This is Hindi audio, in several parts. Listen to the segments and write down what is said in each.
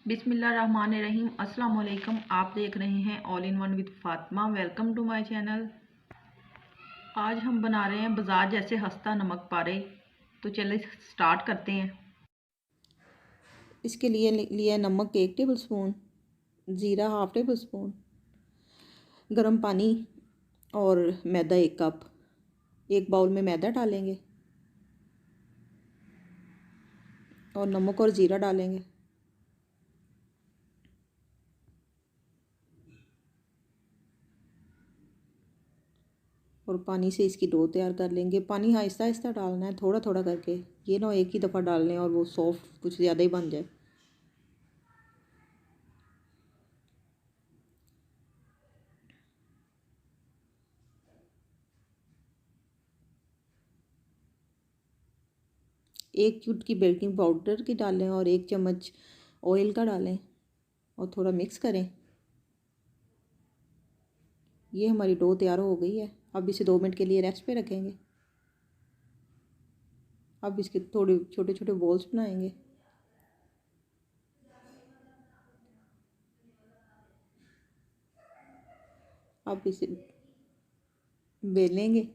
बिस्मिल्लाहिर्रहमानिर्रहीम। अस्सलाम वालेकुम। आप देख रहे हैं all in one with Fatima. Welcome to my channel. आज हम बना रहे हैं बाजार जैसे हंसता नमक पारे। तो चलिए स्टार्ट करते हैं। इसके लिए लिया नमक 1 टेबल स्पून, ज़ीरा 1/2 टेबल स्पून, गर्म पानी और मैदा 1 कप। एक बाउल में मैदा डालेंगे और नमक और ज़ीरा डालेंगे और पानी से इसकी डो तैयार कर लेंगे। पानी आहिस्ता आहिस्ता डालना है, थोड़ा थोड़ा करके। ये ना एक ही दफ़ा डाल लें और वो सॉफ्ट कुछ ज़्यादा ही बन जाए। एक चुटकी बेकिंग पाउडर की डालें और 1 चम्मच ऑयल का डालें और थोड़ा मिक्स करें। ये हमारी डो तैयार हो गई है। अब इसे 2 मिनट के लिए रेस्ट पे रखेंगे। अब इसके थोड़े छोटे छोटे बॉल्स बनाएंगे। अब इसे बेलेंगे।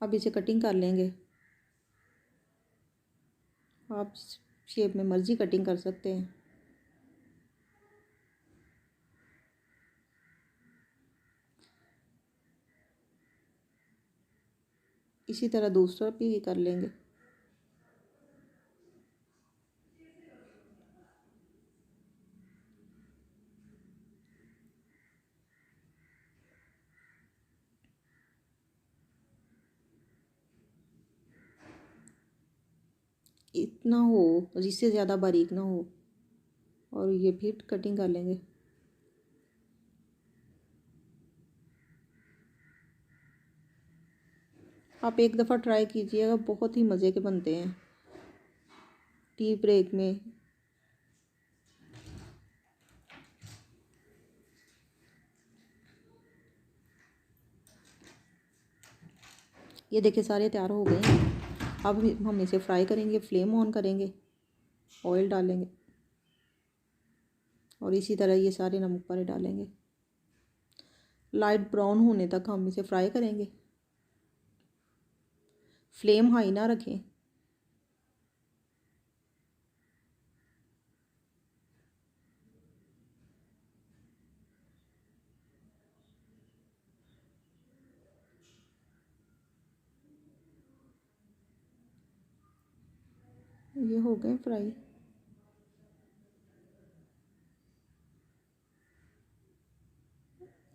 अब इसे कटिंग कर लेंगे। आप शेप में मर्ज़ी कटिंग कर सकते हैं। इसी तरह दूसरा भी कर लेंगे। इतना हो जिससे ज़्यादा बारीक ना हो। और ये फिर कटिंग कर लेंगे। आप एक दफ़ा ट्राई कीजिएगा, बहुत ही मज़े के बनते हैं। टी ब्रेक में ये देखिए सारे तैयार हो गए हैं। अब हम इसे फ्राई करेंगे। फ्लेम ऑन करेंगे, ऑयल डालेंगे और इसी तरह ये सारे नमक पारे डालेंगे। लाइट ब्राउन होने तक हम इसे फ्राई करेंगे। फ्लेम हाई ना रखें। ये हो गए फ्राई।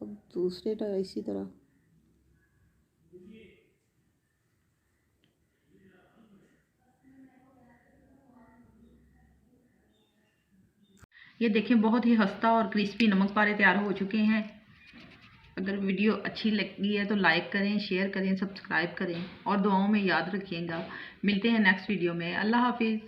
अब दूसरे इसी तरह। ये देखें बहुत ही हंसता और क्रिस्पी नमक पारे तैयार हो चुके हैं। अगर वीडियो अच्छी लगी है तो लाइक करें, शेयर करें, सब्सक्राइब करें और दुआओं में याद रखिएगा। मिलते हैं नेक्स्ट वीडियो में। अल्लाह हाफिज़।